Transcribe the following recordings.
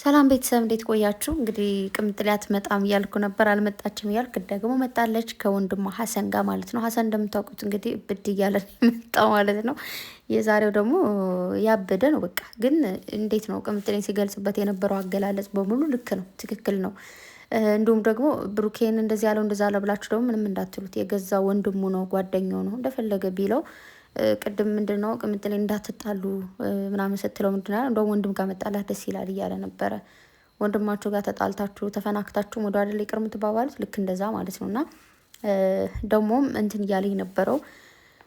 ሰላም ቤተሰብ እንዴት ቆያችሁ? እንግዲህ ቅምጥሌ አትመጣም እያልኩ ነበር፣ አልመጣችም እያልኩ ደግሞ መጣለች ከወንድሟ ሀሰን ጋር ማለት ነው። ሀሰን እንደምታውቁት እንግዲህ ብድ እያለ የመጣው ማለት ነው። የዛሬው ደግሞ ያበደ ነው። በቃ ግን እንዴት ነው ቅምጥሌን ሲገልጽበት የነበረው አገላለጽ በሙሉ ልክ ነው፣ ትክክል ነው። እንዲሁም ደግሞ ብሩኬን እንደዚህ ያለው እንደዛ አለ ብላችሁ ደግሞ ምንም እንዳትሉት፣ የገዛ ወንድሙ ነው፣ ጓደኛው ነው፣ እንደፈለገ ቢለው ቅድም ምንድነው ቅምጥሌ እንዳትጣሉ ምናምን ስትለው ምንድነው እንደውም ወንድም ጋር መጣላት ደስ ይላል እያለ ነበረ። ወንድማችሁ ጋር ተጣልታችሁ ተፈናክታችሁ ወደ አይደል ይቅር የምትባባሉት ልክ እንደዛ ማለት ነው። እና ደግሞም እንትን እያለኝ ነበረው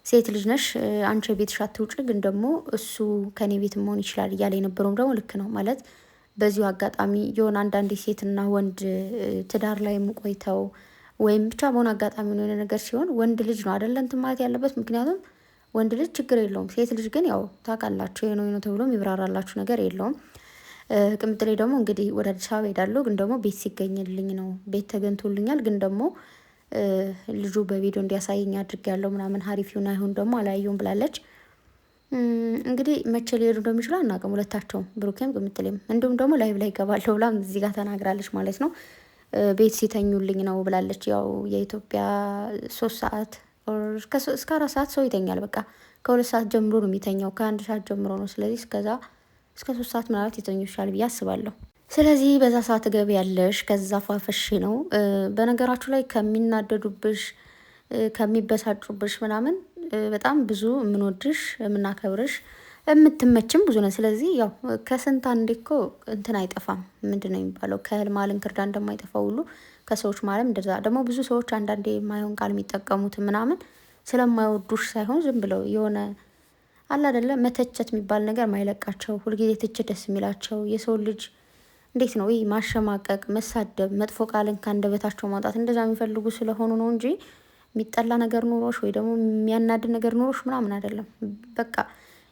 ሴት ልጅ ነሽ አንቺ ቤትሽ አትውጪ፣ ግን ደግሞ እሱ ከኔ ቤት መሆን ይችላል እያለ የነበረውም ደግሞ ልክ ነው ማለት። በዚሁ አጋጣሚ የሆነ አንዳንዴ ሴትና ወንድ ትዳር ላይ ቆይተው ወይም ብቻ በሆነ አጋጣሚ የሆነ ነገር ሲሆን ወንድ ልጅ ነው አይደለ እንትን ማለት ያለበት። ምክንያቱም ወንድ ልጅ ችግር የለውም፣ ሴት ልጅ ግን ያው ታውቃላችሁ ነው ተብሎ የሚብራራላችሁ ነገር የለውም። ቅምጥሌ ደግሞ እንግዲህ ወደ አዲስ አበባ ሄዳለሁ፣ ግን ደግሞ ቤት ሲገኝልኝ ነው። ቤት ተገኝቶልኛል፣ ግን ደግሞ ልጁ በቪዲዮ እንዲያሳየኝ አድርጌያለሁ ምናምን፣ ሀሪፍ ይሁን አይሁን ደግሞ አላየሁም ብላለች። እንግዲህ መቼ ሊሄዱ እንደሚችሉ አናውቅም፣ ሁለታቸውም ብሩኬም ቅምጥሌም። እንዲሁም ደግሞ ላይቭ ላይ ይገባለሁ ብላ እዚህ ጋር ተናግራለች ማለት ነው። ቤት ሲተኙልኝ ነው ብላለች። ያው የኢትዮጵያ 3 ሰዓት እስከ 4 ሰዓት ሰው ይተኛል። በቃ ከ2 ሰዓት ጀምሮ ነው የሚተኛው፣ ከ1 ሰዓት ጀምሮ ነው። ስለዚህ እስከዛ እስከ 3 ሰዓት ምናልባት ይተኙሻል ብዬ አስባለሁ። ስለዚህ በዛ ሰዓት ገቢ ያለሽ ከዛ ፏፈሽ ነው። በነገራችሁ ላይ ከሚናደዱብሽ ከሚበሳጩብሽ ምናምን በጣም ብዙ የምንወድሽ የምናከብርሽ የምትመችም ብዙ ነው። ስለዚህ ያው ከስንት አንዴ እኮ እንትን አይጠፋም። ምንድን ነው የሚባለው? ከእህል መሀል እንክርዳ እንደማይጠፋ ሁሉ ከሰዎች ማለም እንደዛ። ደግሞ ብዙ ሰዎች አንዳንዴ የማይሆን ቃል የሚጠቀሙት ምናምን ስለማይወዱሽ ሳይሆን ዝም ብለው የሆነ አለ አይደለ መተቸት የሚባል ነገር ማይለቃቸው፣ ሁልጊዜ ትችት ደስ የሚላቸው የሰው ልጅ እንዴት ነው ይህ ማሸማቀቅ፣ መሳደብ፣ መጥፎ ቃልን ከአንደበታቸው ማውጣት እንደዛ የሚፈልጉ ስለሆኑ ነው እንጂ የሚጠላ ነገር ኑሮሽ ወይ ደግሞ የሚያናድድ ነገር ኑሮሽ ምናምን አይደለም። በቃ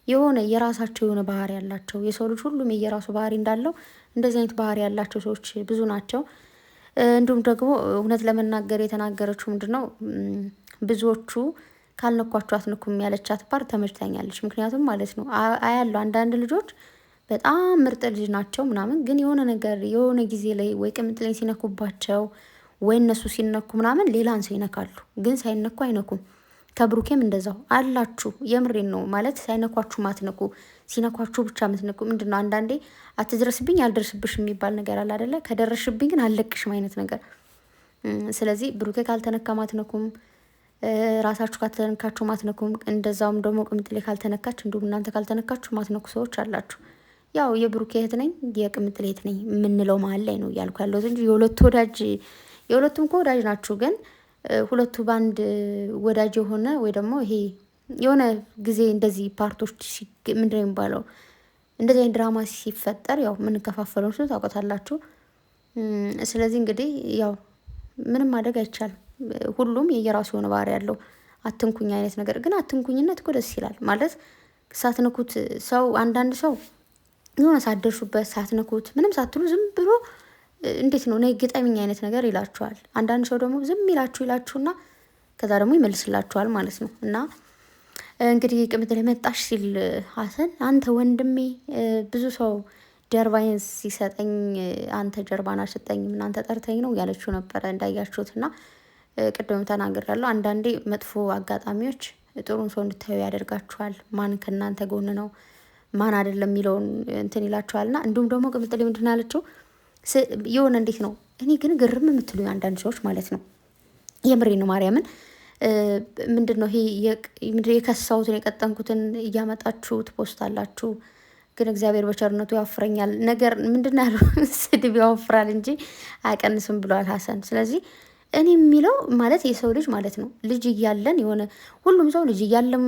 የሆነ የራሳቸው የሆነ ባህሪ ያላቸው የሰው ልጅ ሁሉም የየራሱ ባህሪ እንዳለው እንደዚህ አይነት ባህሪ ያላቸው ሰዎች ብዙ ናቸው። እንዲሁም ደግሞ እውነት ለመናገር የተናገረችው ምንድነው ብዙዎቹ ካልነኳቸው አትንኩም ያለቻት ፓርት ተመችታኛለች። ምክንያቱም ማለት ነው አያለው አንዳንድ ልጆች በጣም ምርጥ ልጅ ናቸው ምናምን፣ ግን የሆነ ነገር የሆነ ጊዜ ላይ ወይ ቅምጥሌን ሲነኩባቸው ወይ እነሱ ሲነኩ ምናምን ሌላን ሰው ይነካሉ፣ ግን ሳይነኩ አይነኩም። ከብሩኬም እንደዛው አላችሁ። የምሬን ነው ማለት ሳይነኳችሁ ማትነኩ፣ ሲነኳችሁ ብቻ ምትነኩ። ምንድነው አንዳንዴ አትድረስብኝ አልደርስብሽ የሚባል ነገር አለ አይደለ? ከደረስሽብኝ ግን አልለቅሽም አይነት ነገር። ስለዚህ ብሩኬ ካልተነካ ማትነኩም፣ ራሳችሁ ካልተነካችሁ ማትነኩም። እንደዛውም ደግሞ ቅምጥሌ ካልተነካች እንዲሁም እናንተ ካልተነካችሁ ማትነኩ ሰዎች አላችሁ። ያው የብሩኬ እህት ነኝ የቅምጥሌ እህት ነኝ የምንለው መሀል ላይ ነው እያልኩ ያለሁት እንጂ የሁለቱም እኮ ወዳጅ ናችሁ። ግን ሁለቱ በአንድ ወዳጅ የሆነ ወይ ደግሞ ይሄ የሆነ ጊዜ እንደዚህ ፓርቶች ምንድን ነው የሚባለው እንደዚህ አይነት ድራማ ሲፈጠር ያው የምንከፋፈለው ስ ታውቆታላችሁ። ስለዚህ እንግዲህ ያው ምንም ማድረግ አይቻልም። ሁሉም የየራሱ የሆነ ባህሪ ያለው አትንኩኝ አይነት ነገር። ግን አትንኩኝነት እኮ ደስ ይላል ማለት ሳትነኩት ሰው አንዳንድ ሰው የሆነ ሳትደርሱበት ሳትነኩት ምንም ሳትሉ ዝም ብሎ እንዴት ነው ነይ ግጠሚኝ አይነት ነገር ይላችኋል። አንዳንድ ሰው ደግሞ ዝም ይላችሁና ከዛ ደግሞ ይመልስላችኋል ማለት ነው። እና እንግዲህ ቅምጥሌ መጣሽ ሲል ሀሰን አንተ ወንድሜ ብዙ ሰው ጀርባዬን ሲሰጠኝ አንተ ጀርባን አልሰጠኝም እናንተ ጠርተኝ ነው ያለችው ነበረ እንዳያችሁት። እና ቅድም ተናግሬያለሁ። አንዳንዴ መጥፎ አጋጣሚዎች ጥሩን ሰው እንድታዩ ያደርጋችኋል። ማን ከእናንተ ጎን ነው ማን አይደለም የሚለውን እንትን ይላችኋልና። እንዲሁም ደግሞ ቅምጥሌ ምንድን ነው ያለችው የሆነ እንዴት ነው እኔ ግን ግርም የምትሉኝ አንዳንድ ሰዎች ማለት ነው የምሬ ነው ማርያምን ምንድን ነው ይሄ የከሳሁትን የቀጠንኩትን እያመጣችሁ ትፖስታላችሁ፣ ግን እግዚአብሔር በቸርነቱ ያወፍረኛል ነገር ምንድን ነው ያለው ስድብ ያወፍራል እንጂ አይቀንስም ብለዋል ሀሰን። ስለዚህ እኔ የሚለው ማለት የሰው ልጅ ማለት ነው ልጅ እያለን የሆነ ሁሉም ሰው ልጅ እያለም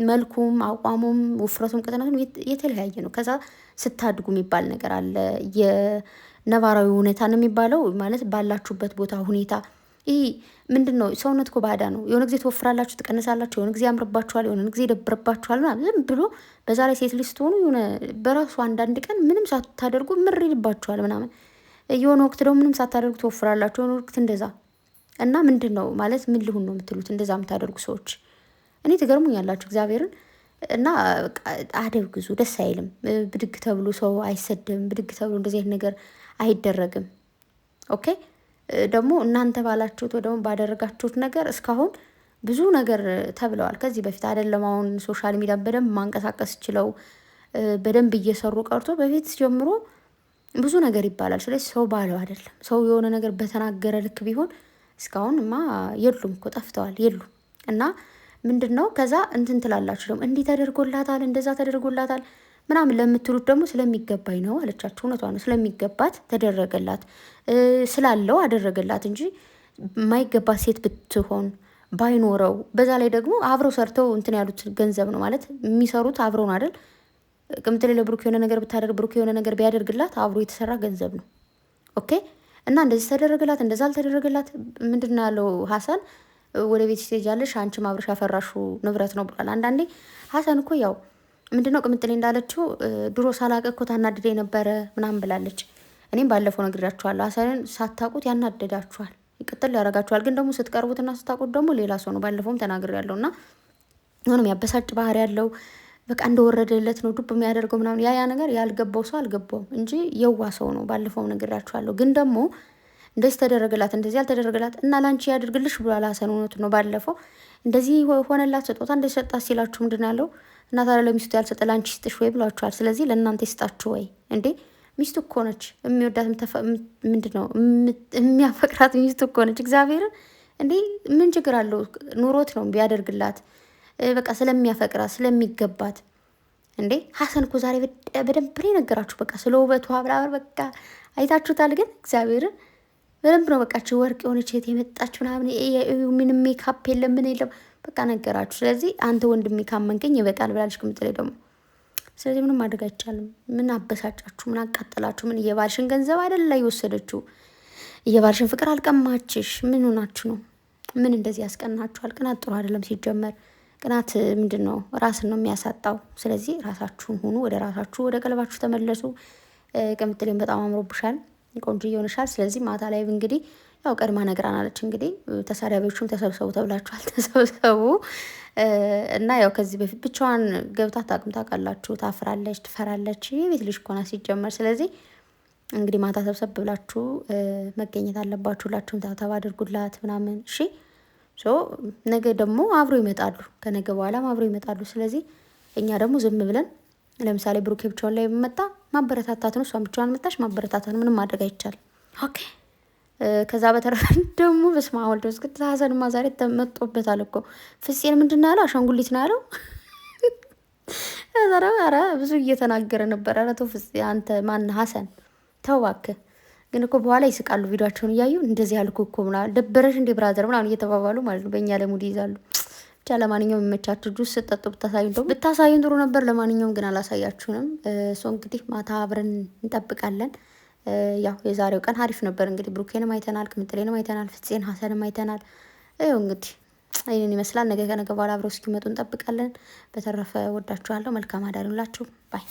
መልኩም አቋሙም ውፍረቱም ቅጥነቱም የተለያየ ነው። ከዛ ስታድጉ የሚባል ነገር አለ። የነባራዊ ሁኔታ ነው የሚባለው ማለት ባላችሁበት ቦታ ሁኔታ ይህ ምንድን ነው ሰውነት እኮ ባዳ ነው። የሆነ ጊዜ ትወፍራላችሁ፣ ትቀንሳላችሁ፣ የሆነ ጊዜ ያምርባችኋል፣ የሆነ ጊዜ ይደብርባችኋል ምናምን ዝም ብሎ በዛ ላይ ሴት ልጅ ስትሆኑ የሆነ በራሱ አንዳንድ ቀን ምንም ሳታደርጉ ምር ይልባችኋል ምናምን፣ የሆነ ወቅት ደግሞ ምንም ሳታደርጉ ትወፍራላችሁ፣ የሆነ ወቅት እንደዛ እና ምንድን ነው ማለት ምን ልሁን ነው የምትሉት እንደዛ የምታደርጉ ሰዎች እኔ ትገርሙኛላችሁ እግዚአብሔርን። እና በቃ አደብ ግዙ። ደስ አይልም። ብድግ ተብሎ ሰው አይሰደብም። ብድግ ተብሎ እንደዚህ አይነት ነገር አይደረግም። ኦኬ ደግሞ እናንተ ባላችሁት ወይ ደግሞ ባደረጋችሁት ነገር እስካሁን ብዙ ነገር ተብለዋል ከዚህ በፊት አይደለም። አሁን ሶሻል ሚዲያ በደንብ ማንቀሳቀስ ችለው በደንብ እየሰሩ ቀርቶ በፊት ጀምሮ ብዙ ነገር ይባላል። ስለዚህ ሰው ባለው አይደለም ሰው የሆነ ነገር በተናገረ ልክ ቢሆን እስካሁንማ የሉም እኮ ጠፍተዋል፣ የሉም። እና ምንድን ነው ከዛ እንትን ትላላችሁ ደግሞ እንዲህ ተደርጎላታል፣ እንደዛ ተደርጎላታል ምናምን ለምትሉት ደግሞ ስለሚገባኝ ነው አለቻችሁ። እውነቷ ነው፣ ስለሚገባት ተደረገላት ስላለው አደረገላት እንጂ የማይገባት ሴት ብትሆን ባይኖረው፣ በዛ ላይ ደግሞ አብረው ሰርተው እንትን ያሉት ገንዘብ ነው ማለት የሚሰሩት አብረው ነው አይደል? ቅምጥሌ ለብሩክ የሆነ ነገር ብታደርግ ብሩክ የሆነ ነገር ቢያደርግላት አብሮ የተሰራ ገንዘብ ነው። ኦኬ እና እንደዚህ ተደረገላት እንደዛ አልተደረገላት ምንድን ነው ያለው ሀሰን? ወደ ቤት ትሄጃለሽ አንቺ አብረሽ ያፈራሹ ንብረት ነው ብሏል። አንዳንዴ ሀሰን እኮ ያው ምንድነው ቅምጥሌ እንዳለችው ድሮ ሳላቀ እኮ ታናድደ ነበረ ምናምን ብላለች። እኔም ባለፈው ነግሬያችኋለሁ። ሀሰንን ሳታውቁት ያናደዳችኋል፣ ይቅጥል ያደርጋችኋል። ግን ደግሞ ስትቀርቡትና ስታውቁት ደግሞ ሌላ ሰው ነው። ባለፈውም ተናግሬያለሁ። እና ሆኖም ያበሳጭ ባህሪ ያለው በቃ እንደወረደለት ነው ዱብ የሚያደርገው ምናምን ያ ነገር ያልገባው ሰው አልገባውም እንጂ የዋ ሰው ነው። ባለፈው ነግራችኋለሁ። ግን ደግሞ እንደዚህ ተደረገላት እንደዚህ ያልተደረገላት እና ላንቺ ያደርግልሽ ብሏል ሀሰን። እውነቱ ነው። ባለፈው እንደዚህ ሆነላት ስጦታ እንደዚህ ሰጣት ሲላችሁ ምንድን ያለው እና ታዲያ ለሚስቱ ያልሰጠ ላንቺ ይስጥሽ ወይ ብሏችኋል። ስለዚህ ለእናንተ ይስጣችሁ ወይ እንዴ? ሚስቱ እኮ ነች የሚወዳት ምንድን ነው የሚያፈቅራት ሚስቱ እኮ ነች። እግዚአብሔርን እንዴ ምን ችግር አለው? ኑሮት ነው ቢያደርግላት በቃ ስለሚያፈቅራት ስለሚገባት። እንዴ ሀሰን እኮ ዛሬ በደንብ ነው የነገራችሁ። በቃ ስለ ውበቷ ብላበር በቃ አይታችሁታል። ግን እግዚአብሔርን በደንብ ነው በቃ ወርቅ የሆነች ሴት የመጣች ምናምን ምንም ሜካፕ የለም ምን የለም በቃ ነገራችሁ። ስለዚህ አንተ ወንድሜ ካመንከኝ ይበቃል ብላለች ቅምጥሌ ደግሞ። ስለዚህ ምንም ማድረግ አይቻልም። ምን አበሳጫችሁ? ምን አቃጠላችሁ? ምን የባልሽን ገንዘብ አይደለ የወሰደችው? የባልሽን ፍቅር አልቀማችሽ? ምን ሆናችሁ ነው? ምን እንደዚህ ያስቀናችኋል? ቅናት ጥሩ አይደለም ሲጀመር። ቅናት ምንድን ነው? ራስን ነው የሚያሳጣው። ስለዚህ ራሳችሁን ሁኑ፣ ወደ ራሳችሁ ወደ ቀልባችሁ ተመለሱ። ቅምጥሌም በጣም አምሮብሻል፣ ቆንጆ ይሆንሻል። ስለዚህ ማታ ላይ እንግዲህ ያው ቀድማ ነግራናለች። እንግዲህ ተሳዳቢዎቹም ተሰብሰቡ ተብላችኋል፣ ተሰብሰቡ እና ያው ከዚህ በፊት ብቻዋን ገብታ አታውቅም። ታውቃላችሁ፣ ታፍራለች፣ ትፈራለች። የቤት ልጅ እኮ ናት ሲጀመር። ስለዚህ እንግዲህ ማታ ሰብሰብ ብላችሁ መገኘት አለባችሁ። ሁላችሁም ታብታብ አድርጉላት ምናምን እሺ። ነገ ደግሞ አብሮ ይመጣሉ፣ ከነገ በኋላም አብሮ ይመጣሉ። ስለዚህ እኛ ደግሞ ዝም ብለን ለምሳሌ ብሩኬ ብቻውን ላይ መጣ ማበረታታት ነው፣ እሷን ብቻዋን መጣች ማበረታታት ነው። ምንም ማድረግ አይቻልም። ኦኬ ከዛ በተረፈ ደግሞ በስመ አብ ወልድ ወመንፈስ ቅዱስ ሀሰንማ ዛሬ ተመጦበታል እኮ። ፍፄን ምንድን ነው ያለው? አሻንጉሊት ነው ያለው። ኧረ ብዙ እየተናገረ ነበረ። ኧረ ተው ፍፄ አንተ ማን ሀሰን ተው እባክህ። ግን እኮ በኋላ ይስቃሉ ቪዲዮቸውን እያዩ እንደዚህ ያልኩ እኮ ምናምን ደበረሽ እንዴ ብራዘር ምናምን እየተባባሉ ማለት ነው። በእኛ ለሙድ ይይዛሉ። ብቻ ለማንኛውም የሚመቻችሁ ጁስ ስጠጡ ብታሳዩን ጥሩ ነበር። ለማንኛውም ግን አላሳያችሁንም። እንግዲህ ማታ አብረን እንጠብቃለን። ያው የዛሬው ቀን አሪፍ ነበር። እንግዲህ ብሩኬንም አይተናል፣ ቅምጥሌንም አይተናል፣ ፍፄን ሀሰንም አይተናል። ይኸው እንግዲህ ይህንን ይመስላል። ነገ ከነገ በኋላ አብረው እስኪመጡ እንጠብቃለን። በተረፈ ወዳችኋለሁ። መልካም አዳር ይሁንላችሁ። ባይ